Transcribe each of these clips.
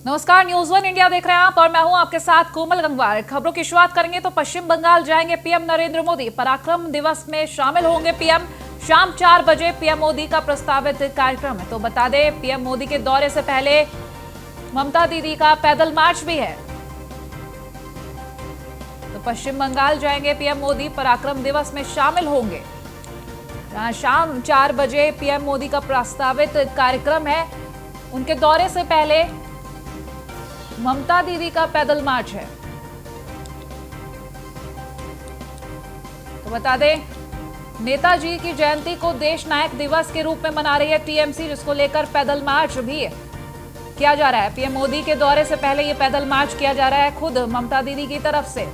नमस्कार, news one India देख रहे हैं आप और मैं हूं आपके साथ कोमल गंगवार। खबरों की शुरुआत करेंगे तो पश्चिम बंगाल जाएंगे पीएम नरेंद्र मोदी। पराक्रम दिवस में शामिल होंगे पीएम। शाम 4 बजे पीएम मोदी का प्रस्तावित कार्यक्रम है। तो बता दें, पीएम मोदी के दौरे से पहले ममता दीदी का पैदल मार्च भी है। तो पश्चिम बंगाल जाएंगे पीएम मोदी, पराक्रम दिवस में शामिल होंगे। शाम 4 बजे पीएम मोदी का प्रस्तावित कार्यक्रम है। उनके दौरे से पहले ममता दीदी का पैदल मार्च है। तो बता दें, नेताजी की जयंती को देश नायक दिवस के रूप में मना रही है टीएमसी, जिसको लेकर पैदल मार्च भी किया जा रहा है। पीएम मोदी के दौरे से पहले ये पैदल मार्च किया जा रहा है खुद ममता दीदी की तरफ से।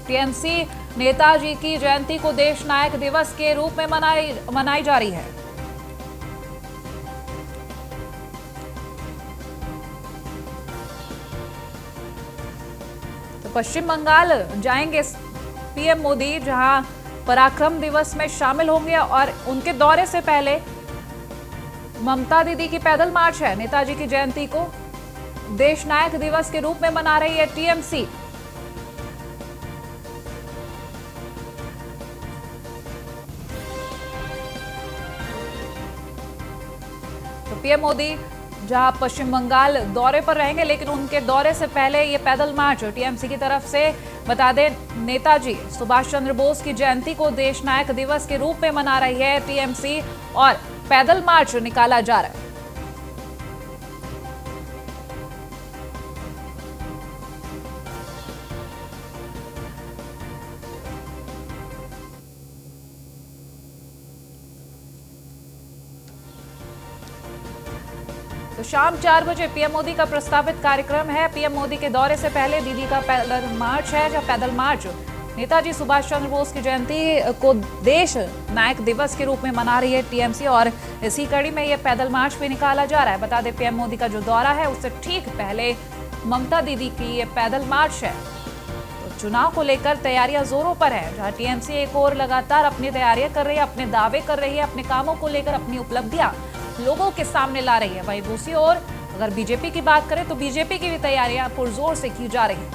टीएमसी नेताजी की जयंती को देश नायक दिवस के रूप में मनाई जा रही है। पश्चिम बंगाल जाएंगे पीएम मोदी, जहां पराक्रम दिवस में शामिल होंगे और उनके दौरे से पहले ममता दीदी की पैदल मार्च है। नेताजी की जयंती को देश नायक दिवस के रूप में मना रही है टीएमसी। तो पीएम मोदी जहां पश्चिम बंगाल दौरे पर रहेंगे, लेकिन उनके दौरे से पहले ये पैदल मार्च टीएमसी की तरफ से, बता दें, नेताजी सुभाष चंद्र बोस की जयंती को देश नायक दिवस के रूप में मना रही है टीएमसी और पैदल मार्च निकाला जा रहा है। तो शाम 4 बजे पीएम मोदी का प्रस्तावित कार्यक्रम है। पीएम मोदी के दौरे से पहले दीदी का पैदल मार्च है, जहां पैदल मार्च नेताजी सुभाष चंद्र बोस की जयंती को देश नायक दिवस के रूप में मना रही है टीएमसी और इसी कड़ी में यह पैदल मार्च भी निकाला जा रहा है। बता दें, पीएम मोदी का जो दौरा है उससे ठीक पहले ममता दीदी की ये पैदल मार्च है। तो चुनाव को लेकर तैयारियां जोरों पर है, जहां टीएमसी एक और लगातार अपनी तैयारियां कर रही है, अपने दावे कर रही है, अपने कामों को लेकर अपनी उपलब्धियां लोगों के सामने ला रही है। वहीं दूसरी ओर अगर बीजेपी की बात करें तो बीजेपी की भी तैयारियां पुरजोर से की जा रही हैं।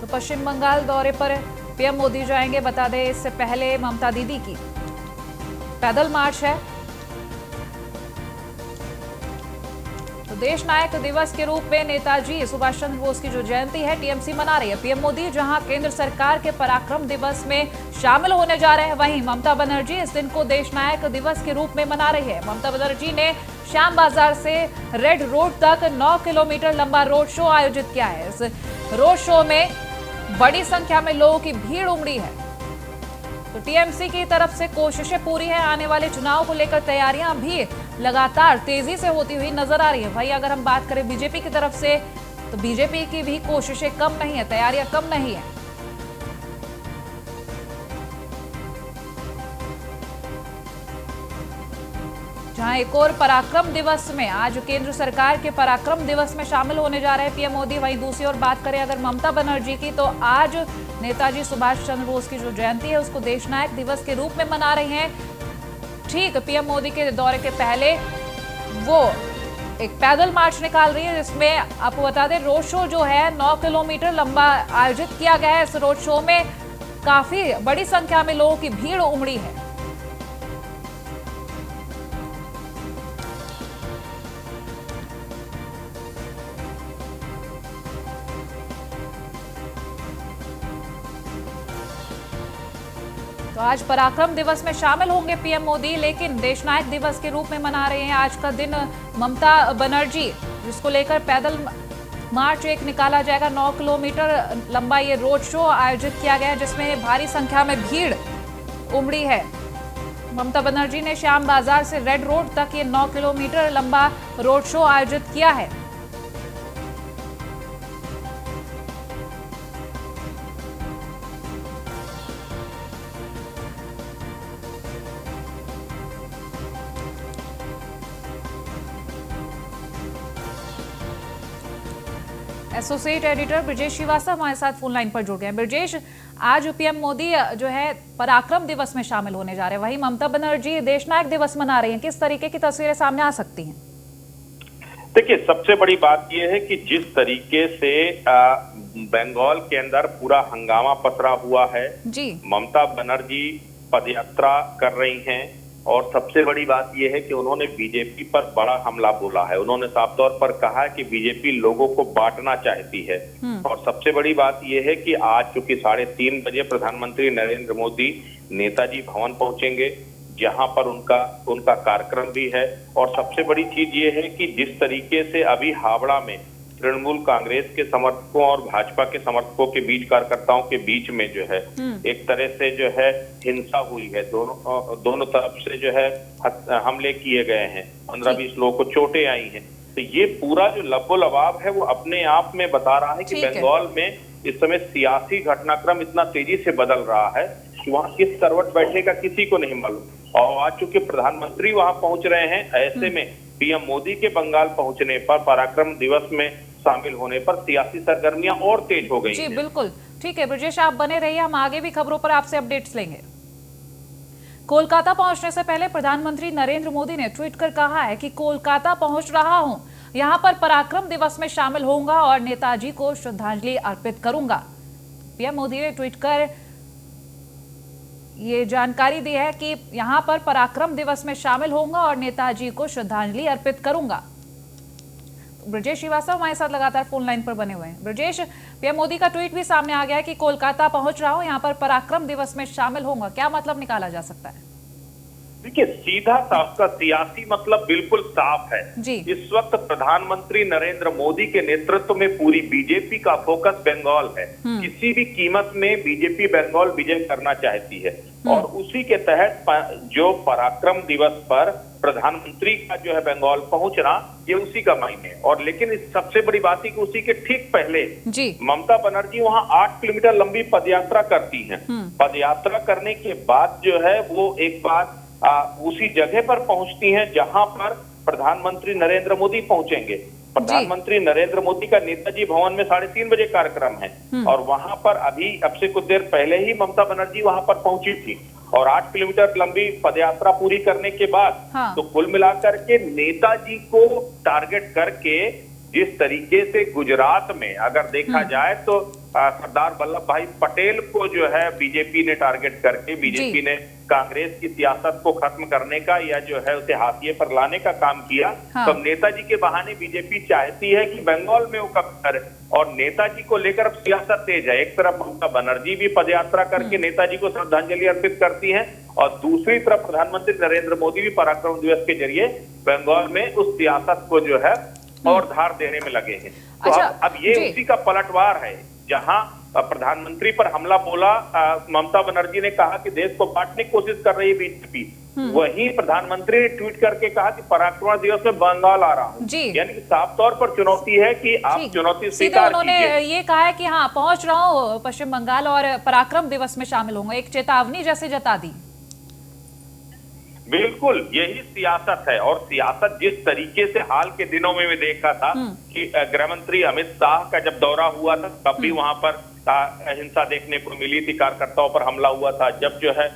तो पश्चिम बंगाल दौरे पर पीएम मोदी जाएंगे। बता दें, इससे पहले ममता दीदी की पैदल मार्च है। तो देश नायक दिवस के रूप में नेताजी सुभाष चंद्र बोस की जो जयंती है टीएमसी मना रही है। पीएम मोदी जहां केंद्र सरकार के पराक्रम दिवस में शामिल होने जा रहे हैं, वहीं ममता बनर्जी इस दिन को देश नायक दिवस के रूप में मना रही है। ममता बनर्जी ने श्याम बाजार से रेड रोड तक 9 किलोमीटर लंबा रोड शो आयोजित किया है। इस रोड शो में बड़ी संख्या में लोगों की भीड़ उमड़ी है। तो टीएमसी की तरफ से कोशिशें पूरी है। आने वाले चुनाव को लेकर तैयारियां भी लगातार तेजी से होती हुई नजर आ रही है। भाई, अगर हम बात करें बीजेपी की तरफ से, तो बीजेपी की भी कोशिशें कम नहीं है, तैयारियां कम नहीं है। जहां एक और पराक्रम दिवस में, आज केंद्र सरकार के पराक्रम दिवस में शामिल होने जा रहे हैं पीएम मोदी। वहीं दूसरी ओर बात करें अगर ममता बनर्जी की, तो आज नेताजी सुभाष चंद्र बोस की जो जयंती है उसको देश नायक दिवस के रूप में मना रही हैं। ठीक पीएम मोदी के दौरे के पहले वो एक पैदल मार्च निकाल रही है, जिसमें आपको बता दें रोड शो जो है 9 किलोमीटर लंबा आयोजित किया गया है। इस रोड शो में काफी बड़ी संख्या में लोगों की भीड़ उमड़ी है। तो आज पराक्रम दिवस में शामिल होंगे पीएम मोदी, लेकिन देश नायक दिवस के रूप में मना रहे हैं आज का दिन ममता बनर्जी, जिसको लेकर पैदल मार्च एक निकाला जाएगा। 9 किलोमीटर लंबा ये रोड शो आयोजित किया गया है, जिसमें भारी संख्या में भीड़ उमड़ी है। ममता बनर्जी ने श्याम बाजार से रेड रोड तक ये 9 किलोमीटर लंबा रोड शो आयोजित किया है। एसोसिएट एडिटर ब्रजेश श्रीवास्तव हमारे साथ फोन लाइन पर जुड़ गए हैं। ब्रजेश, आज पीएम मोदी जो है पराक्रम दिवस में शामिल होने जा रहे हैं, वहीं ममता बनर्जी देश नायक दिवस मना रही हैं। किस तरीके की तस्वीरें सामने आ सकती हैं? देखिए, सबसे बड़ी बात यह है कि जिस तरीके से बंगाल के अंदर पूरा हंगामा पसरा हुआ है जी, ममता बनर्जी पदयात्रा कर रही हैं और सबसे बड़ी बात यह है कि उन्होंने बीजेपी पर बड़ा हमला बोला है। उन्होंने साफ तौर पर कहा है कि बीजेपी लोगों को बांटना चाहती है। और सबसे बड़ी बात यह है कि आज चूंकि 3:30 बजे प्रधानमंत्री नरेंद्र मोदी नेताजी भवन पहुंचेंगे, जहां पर उनका कार्यक्रम भी है। और सबसे बड़ी चीज ये है कि जिस तरीके से अभी हावड़ा में तृणमूल कांग्रेस के समर्थकों और भाजपा के समर्थकों के बीच, कार्यकर्ताओं के बीच में जो है एक तरह से जो है हिंसा हुई है, दोनों तरफ से जो है हमले किए गए हैं, 15-20 लोगों को चोटें आई हैं। तो ये पूरा जो लब्बो लबाब है वो अपने आप में बता रहा है कि बंगाल में इस समय सियासी घटनाक्रम इतना तेजी से बदल रहा है कि वहाँ किस करवट बैठेगा किसी को नहीं मालूम। और आज चूंकि प्रधानमंत्री वहां पहुंच रहे हैं, ऐसे में पीएम मोदी के बंगाल पहुंचने पर, पराक्रम दिवस में शामिल होने पर सियासी सरगर्मियां और तेज हो गई जी हैं। बिल्कुल ठीक है ब्रजेश, आप बने रहिए, हम आगे भी खबरों पर आपसे अपडेट्स लेंगे। कोलकाता पहुंचने से पहले प्रधानमंत्री नरेंद्र मोदी ने ट्वीट कर कहा है कि कोलकाता पहुंच रहा हूं, यहां पर पराक्रम दिवस में शामिल होऊंगा और नेताजी को श्रद्धांजलि अर्पित करूंगा। पीएम मोदी ने ट्वीट कर ये जानकारी दी है कि यहां पर पराक्रम दिवस में शामिल होऊंगा और नेताजी को श्रद्धांजलि अर्पित करूंगा। ब्रजेश श्रीवास्तव हमारे साथ लगातार फोन लाइन पर बने हुए हैं। ब्रजेश, पीएम मोदी का ट्वीट भी सामने आ गया है कि कोलकाता पहुंच रहा हूं, यहां पर पराक्रम दिवस में शामिल होऊंगा। क्या मतलब निकाला जा सकता है? देखिए, सीधा साफ का सियासी मतलब बिल्कुल साफ है जी। इस वक्त प्रधानमंत्री नरेंद्र मोदी के नेतृत्व में पूरी बीजेपी का फोकस बंगाल है। किसी भी कीमत में बीजेपी बंगाल विजय करना चाहती है और उसी के तहत जो पराक्रम दिवस पर प्रधानमंत्री का जो है बंगाल पहुंचना, ये उसी का मायने है। और लेकिन इस सबसे बड़ी बात है कि उसी के ठीक पहले ममता बनर्जी वहां 8 किलोमीटर लंबी पदयात्रा करती हैं। पदयात्रा करने के बाद जो है वो एक बार उसी जगह पर पहुंचती हैं जहां पर प्रधानमंत्री नरेंद्र मोदी पहुंचेंगे। प्रधानमंत्री नरेंद्र मोदी का नेताजी भवन में 3:30 बजे कार्यक्रम है और वहां पर अब से कुछ देर पहले ही ममता बनर्जी वहां पर पहुंची थी। और 8 किलोमीटर लंबी पदयात्रा पूरी करने के बाद तो कुल मिलाकर के नेताजी को टारगेट करके, जिस तरीके से गुजरात में अगर देखा जाए तो सरदार वल्लभ भाई पटेल को जो है बीजेपी ने टारगेट करके, बीजेपी ने कांग्रेस की सियासत को खत्म करने का या जो है उसे हाशिए पर लाने का काम किया। तो नेताजी के बहाने बीजेपी चाहती है कि बंगाल में वो कब्जा करे और नेताजी को लेकर अब सियासत तेज है। एक तरफ ममता बनर्जी भी पदयात्रा करके नेताजी को श्रद्धांजलि अर्पित करती है और दूसरी तरफ प्रधानमंत्री नरेंद्र मोदी भी पराक्रम दिवस के जरिए बंगाल में उस सियासत को जो है और धार देने में लगे हैं। तो अब ये उसी का पलटवार है, जहां प्रधानमंत्री पर हमला बोला, ममता बनर्जी ने कहा कि देश को बांटने की कोशिश कर रही है बीजेपी, वहीं प्रधानमंत्री ने ट्वीट करके कहा कि पराक्रम दिवस में बंगाल आ रहा हूं। यानी कि साफ तौर पर चुनौती है कि आप चुनौती स्वीकार कीजिए। उन्होंने ये कहा है कि हाँ पहुंच रहा हूं पश्चिम बंगाल और पराक्रम दिवस में शामिल होंगे, एक चेतावनी जैसे जता दी। बिल्कुल यही सियासत है। और सियासत जिस तरीके से हाल के दिनों में भी देखा था कि गृह मंत्री अमित शाह का जब दौरा हुआ था तब भी वहां पर हिंसा देखने को मिली थी, कार्यकर्ताओं पर हमला हुआ था। जब जो है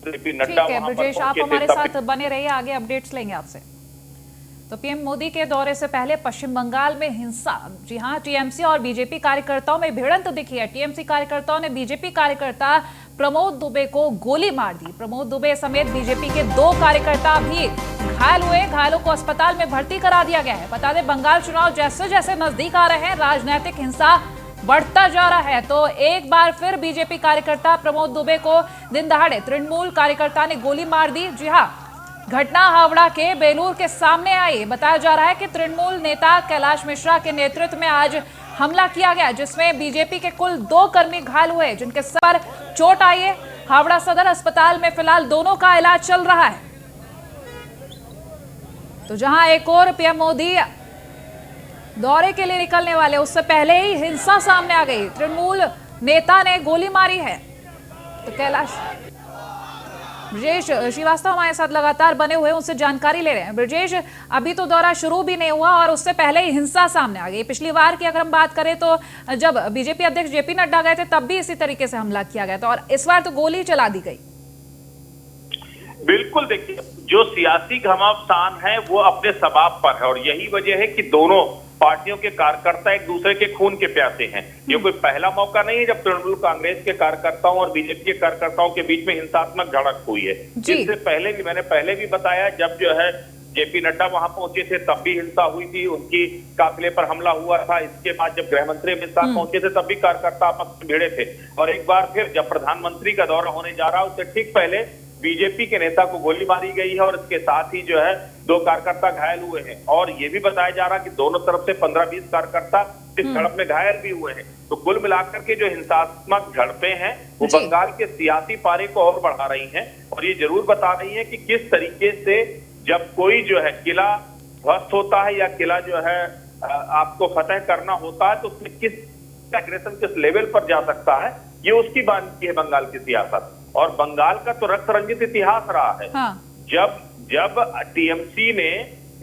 नड्डा वहां पर ब्रजेश, आप हमारे साथ बने रहिए, आगे अपडेट्स लेंगे आपसे। तो पीएम मोदी के दौरे से पहले पश्चिम बंगाल में हिंसा, जी हां, टीएमसी और बीजेपी कार्यकर्ताओं में भिड़ंत दिखी है। टीएमसी कार्यकर्ताओं ने बीजेपी कार्यकर्ता प्रमोद दुबे को गोली मार दी। प्रमोद दुबे समेत बीजेपी के 2 कार्यकर्ता भी घायल हुए। घायलों को अस्पताल में भर्ती करा दिया गया है। बता दें, बंगाल चुनाव जैसे जैसे नजदीक आ रहे हैं, राजनीतिक हिंसा बढ़ता जा रहा है। तो एक बार फिर बीजेपी कार्यकर्ता प्रमोद दुबे को दिन दहाड़े तृणमूल कार्यकर्ता ने गोली मार दी। जी हां, घटना हावड़ा के बेलूर के सामने आई। बताया जा रहा है कि तृणमूल नेता कैलाश मिश्रा के नेतृत्व में आज हमला किया गया, जिसमें बीजेपी के कुल 2 कर्मी घायल हुए, जिनके सर पर चोट आई है। हावड़ा सदर अस्पताल में फिलहाल दोनों का इलाज चल रहा है। तो जहां एक और पीएम मोदी दौरे के लिए निकलने वाले, उससे पहले ही हिंसा सामने आ गई। तृणमूल नेता ने गोली मारी है। तो कैलाश ब्रजेश श्रीवास्तव हमारे साथ लगातार बने हुए उनसे जानकारी ले रहे हैं। ब्रजेश, अभी तो दौरा शुरू भी नहीं हुआ और उससे पहले ही हिंसा सामने आ गई। पिछली बार की अगर हम बात करें तो जब बीजेपी अध्यक्ष जेपी नड्डा गए थे तब भी इसी तरीके से हमला किया गया था और इस बार तो गोली चला दी गई। बिल्कुल, देखिए जो सियासी घमासान है वो अपने सबाब पर है और यही वजह है कि दोनों पार्टियों के कार्यकर्ता एक दूसरे के खून के प्यासे हैं। ये कोई पहला मौका नहीं है जब तृणमूल कांग्रेस के कार्यकर्ताओं और बीजेपी के कार्यकर्ताओं के बीच में हिंसात्मक झड़प हुई है। इससे पहले भी मैंने पहले भी बताया, जब जो है जेपी नड्डा वहां पहुंचे थे तब भी हिंसा हुई थी, उनकी काफिले पर हमला हुआ था। इसके बाद जब गृह मंत्री अमित शाह पहुंचे थे तब भी कार्यकर्ता आपस में भिड़े थे और एक बार फिर जब प्रधानमंत्री का दौरा होने जा रहा उससे ठीक पहले बीजेपी के नेता को गोली मारी गई है और इसके साथ ही जो है 2 कार्यकर्ता घायल हुए हैं और ये भी बताया जा रहा कि दोनों तरफ से 15-20 कार्यकर्ता इस झड़प में घायल भी हुए हैं। तो कुल मिलाकर के जो हिंसात्मक झड़पें हैं वो बंगाल के सियासी पारे को और बढ़ा रही हैं और ये जरूर बता रही है कि किस तरीके से जब कोई जो है किला ध्वस्त होता है या किला जो है आपको फतह करना होता है तो उसमें किस एग्रेशन किस लेवल पर जा सकता है, ये उसकी बात है बंगाल की सियासत। और बंगाल का तो रक्त रंजित इतिहास रहा है। जब टीएमसी ने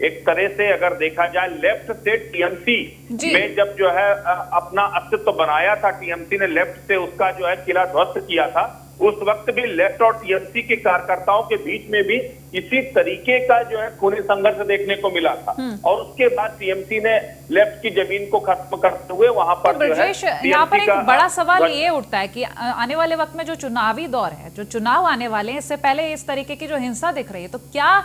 एक तरह से अगर देखा जाए लेफ्ट से टीएमसी में जब जो है अपना अस्तित्व बनाया था, टीएमसी ने लेफ्ट से उसका जो है किला ध्वस्त किया था, उस वक्त भी लेफ्ट और टीएमसी के कार्यकर्ताओं के बीच में भी इसी तरीके का जो है खूनी संघर्ष देखने को मिला था और उसके बाद टीएमसी ने लेफ्ट की जमीन को खत्म करते हुए वहां पर तो जो है यहाँ पर एक बड़ा सवाल ये उठता है कि आने वाले वक्त में जो चुनावी दौर है, जो चुनाव आने वाले हैं, इससे पहले इस तरीके की जो हिंसा दिख रही है, तो क्या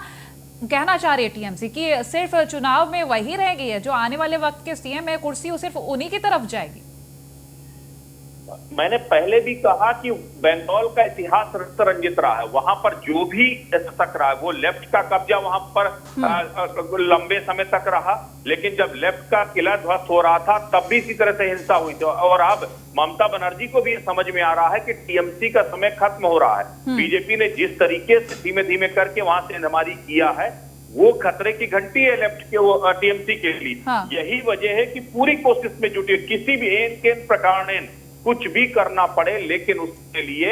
कहना चाह रही है टीएमसी कि सिर्फ चुनाव में वही रहेगी है, जो आने वाले वक्त के सीएम है कुर्सी वो सिर्फ उन्हीं की तरफ जाएगी? मैंने पहले भी कहा कि बंगाल का इतिहास रक्त रंजित रहा है। वहां पर जो भी तक रहा है वो लेफ्ट का कब्जा वहां पर लंबे समय तक रहा, लेकिन जब लेफ्ट का किला ध्वस्त हो रहा था तब भी इसी तरह से हिंसा हुई थी और अब ममता बनर्जी को भी समझ में आ रहा है कि टीएमसी का समय खत्म हो रहा है। बीजेपी ने जिस तरीके से धीमे धीमे करके वहां से नमारी किया है वो खतरे की घंटी है लेफ्ट के टीएमसी के लिए। यही वजह है कि पूरी कोशिश में जुटी, किसी भी एन के प्रकार कुछ भी करना पड़े, लेकिन उसके लिए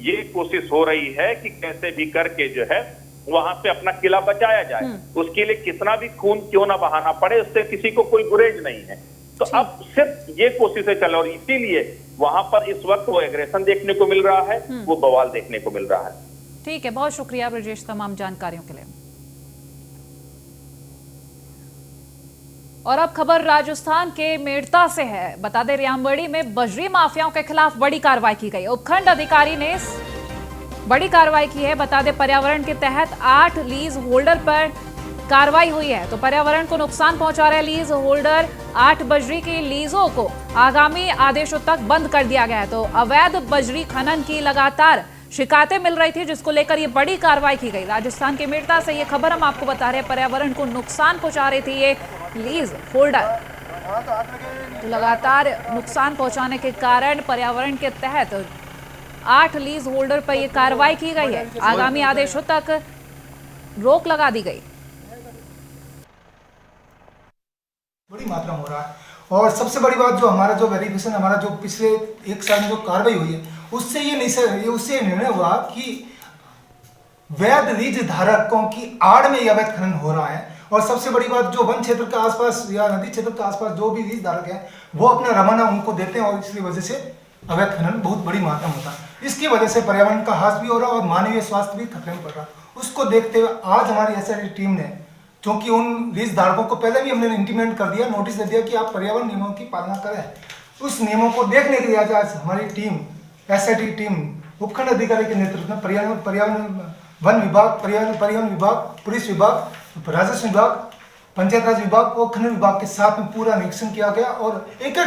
ये कोशिश हो रही है कि कैसे भी करके जो है वहां पे अपना किला बचाया जाए। उसके लिए कितना भी खून क्यों ना बहाना पड़े, उससे किसी को कोई गुरेज नहीं है। तो अब सिर्फ ये कोशिशें चल और इसीलिए वहां पर इस वक्त वो एग्रेशन देखने को मिल रहा है, वो बवाल देखने को मिल रहा है। ठीक है, बहुत शुक्रिया ब्रजेश तमाम जानकारियों के लिए। और अब खबर राजस्थान के मेड़ता से है। बता दें रामबड़ी में बजरी माफियाओं के खिलाफ बड़ी कार्रवाई की गई। उपखंड अधिकारी ने बड़ी कार्रवाई की है। बता दें पर्यावरण के तहत 8 लीज होल्डर पर कार्रवाई हुई है। तो पर्यावरण को नुकसान पहुंचा रहे लीज होल्डर 8 बजरी की लीजों को आगामी आदेशों तक बंद कर दिया गया है। तो अवैध बजरी खनन की लगातार शिकायतें मिल रही थी, जिसको लेकर ये बड़ी कार्रवाई की गई। राजस्थान के मेड़ता से ये खबर हम आपको बता रहे हैं। पर्यावरण को नुकसान पहुंचा रही थी ये लीज होल्डर, तो लगातार नुकसान पहुंचाने के कारण पर्यावरण के तहत 8 लीज होल्डर पर यह कार्रवाई की गई है। आगामी आदेशों तक रोक लगा दी गई। बड़ी मात्रा में हो रहा है और सबसे बड़ी बात जो हमारा जो वेरिफिकेशन हमारा जो पिछले 1 साल में जो कार्रवाई हुई है उससे ये निर्णय हुआ कि वैध लीज धारकों की आड़ में अवैध खनन हो रहा है। और सबसे बड़ी बात जो वन क्षेत्र के आसपास या नदी क्षेत्र के आसपास जो भी लीज धारक हैं वो अपना रवाना उनको देते हैं और इसकी वजह से अवैध खनन बहुत बड़ी मात्रा में होता है। इसकी वजह से पर्यावरण का ह्रास भी हो रहा है और मानवीय स्वास्थ्य भी खतरे में पड़ रहा है। उसको देखते हुए आज हमारी एसआईटी टीम ने, क्योंकि उन लीज धारकों को पहले भी हमने इंटीमेट कर दिया, नोटिस दे दिया कि आप पर्यावरण नियमों की पालना करें, उस नियमों को देखने के लिए आज हमारी टीम एसआईटी टीम उपखंड अधिकारी के नेतृत्व में पर्यावरण वन विभाग, परिवहन विभाग, पुलिस विभाग, राजस्व विभाग, पंचायत राज विभाग और खनन विभाग के साथ में पूरा निरीक्षण किया गया और एक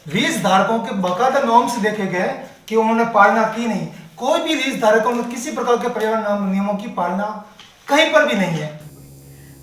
लीज धारकों के बाकायदा नॉर्म्स देखे गए कि उन्होंने पालना की नहीं। कोई भी लीज धारकों में किसी प्रकार के पर्यावरण नियमों की पालना कहीं पर भी नहीं है।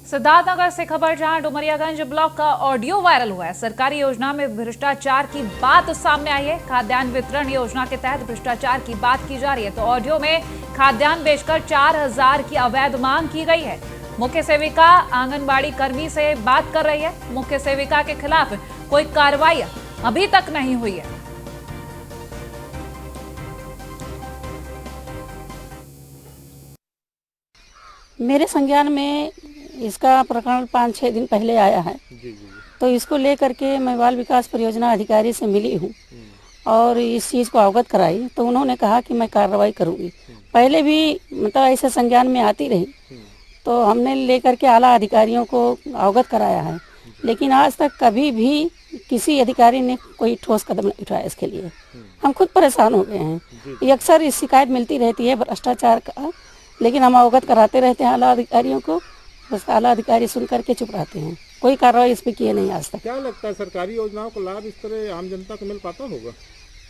सिद्धार्थनगर से खबर, जहां डुमरियागंज ब्लॉक का ऑडियो वायरल हुआ है। सरकारी योजना में भ्रष्टाचार की बात सामने आई है। खाद्यान्न वितरण योजना के तहत भ्रष्टाचार की बात की जा रही है। तो ऑडियो में खाद्यान्न बेचकर 4000 की अवैध मांग की गई है। मुख्य सेविका आंगनबाड़ी कर्मी से बात कर रही है। मुख्य सेविका के खिलाफ कोई कार्रवाई अभी तक नहीं हुई है। मेरे संज्ञान में इसका प्रकरण 5-6 दिन पहले आया है। तो इसको लेकर के मैं बाल विकास परियोजना अधिकारी से मिली हूँ और इस चीज़ को अवगत कराई, तो उन्होंने कहा कि मैं कार्रवाई करूँगी। पहले भी मतलब ऐसे संज्ञान में आती रही, तो हमने लेकर के आला अधिकारियों को अवगत कराया है, लेकिन आज तक कभी भी किसी अधिकारी ने कोई ठोस कदम नहीं उठाया इसके लिए। हम खुद परेशान हो गए हैं। ये अक्सर इस शिकायत मिलती रहती है भ्रष्टाचार का, लेकिन हम अवगत कराते रहते हैं आला अधिकारियों को, बस आला अधिकारी सुन करके चुप रहते हैं। कोई कार्रवाई इस पर किए नहीं आज तक। क्या लगता है सरकारी योजनाओं का लाभ इस तरह आम जनता को मिल पाता होगा?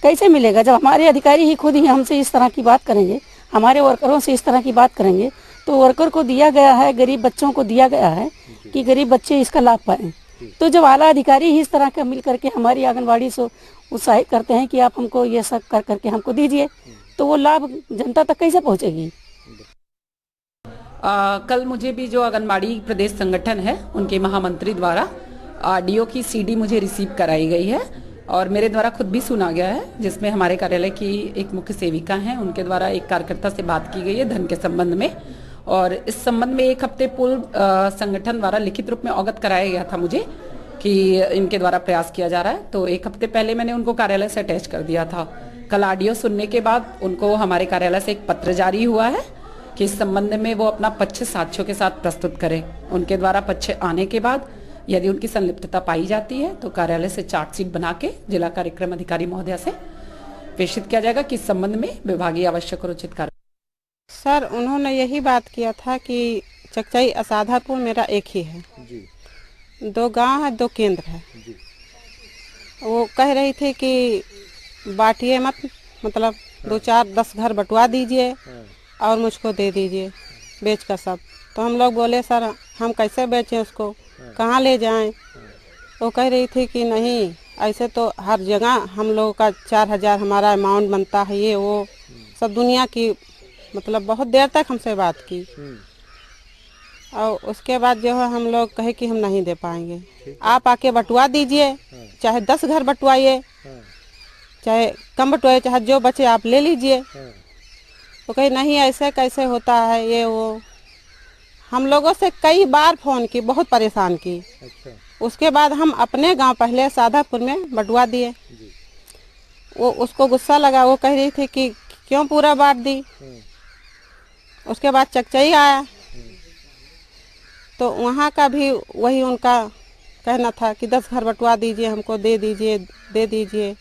कैसे मिलेगा जब हमारे अधिकारी ही खुद ही हमसे इस तरह की बात करेंगे, हमारे वर्करों से इस तरह की बात करेंगे, तो वर्कर को दिया गया है, गरीब बच्चों को दिया गया है कि गरीब बच्चे इसका लाभ पाएं। तो जब आला अधिकारी ही इस तरह का मिल करके हमारी आंगनबाड़ी से उत्साहित करते हैं कि आप हमको ये सब कर करके हमको दीजिए, तो वो लाभ जनता तक कैसे पहुँचेगी? कल मुझे भी जो आंगनबाड़ी प्रदेश संगठन है उनके महामंत्री द्वारा आरडीओ की सीडी मुझे रिसीव कराई गई है और मेरे द्वारा खुद भी सुना गया है, जिसमें हमारे कार्यालय की एक मुख्य सेविका हैं, उनके द्वारा एक कार्यकर्ता से बात की गई है धन के संबंध में। और इस संबंध में 1 हफ्ते पूर्व संगठन द्वारा लिखित रूप में अवगत कराया गया था मुझे कि इनके द्वारा प्रयास किया जा रहा है। तो 1 हफ्ते पहले मैंने उनको कार्यालय से अटैच कर दिया था। कल आरडीओ सुनने के बाद उनको हमारे कार्यालय से एक पत्र जारी हुआ है कि इस संबंध में वो अपना पक्ष साक्ष्यों के साथ प्रस्तुत करें। उनके द्वारा पक्ष आने के बाद यदि उनकी संलिप्तता पाई जाती है तो कार्यालय से चार्जशीट बना के जिला कार्यक्रम अधिकारी महोदया से प्रेषित किया जाएगा कि इस संबंध में विभागीय आवश्यक और उचित कार्य। सर, उन्होंने यही बात किया था कि चकचाई असाधापुर मेरा एक ही है जी। 2 गांव है, 2 केंद्र है जी। वो कह रही थी कि बांटिए मत, मतलब 2-4-10 घर बंटवा दीजिए और मुझको दे दीजिए बेच कर सब। तो हम लोग बोले सर हम कैसे बेचें उसको, कहाँ ले जाएं? वो कह रही थी कि नहीं, ऐसे तो हर जगह हम लोगों का 4000 हमारा अमाउंट बनता है, ये वो सब दुनिया की, मतलब बहुत देर तक हमसे बात की। और उसके बाद जो है हम लोग कहे कि हम नहीं दे पाएंगे, आप आके बंटवा दीजिए, चाहे 10 घर बंटवाइए, चाहे कम बंटवाइए, चाहे जो बचे आप ले लीजिए। तो कहीं नहीं, ऐसे कैसे होता है ये वो। हम लोगों से कई बार फ़ोन की, बहुत परेशान की। अच्छा। उसके बाद हम अपने गांव पहले साधापुर में बंटवा दिए। वो उसको गुस्सा लगा, वो कह रही थी कि क्यों पूरा बांट दी। उसके बाद चकचई आया तो वहाँ का भी वही उनका कहना था कि 10 घर बंटवा दीजिए, हमको दे दीजिए, दे दीजिए।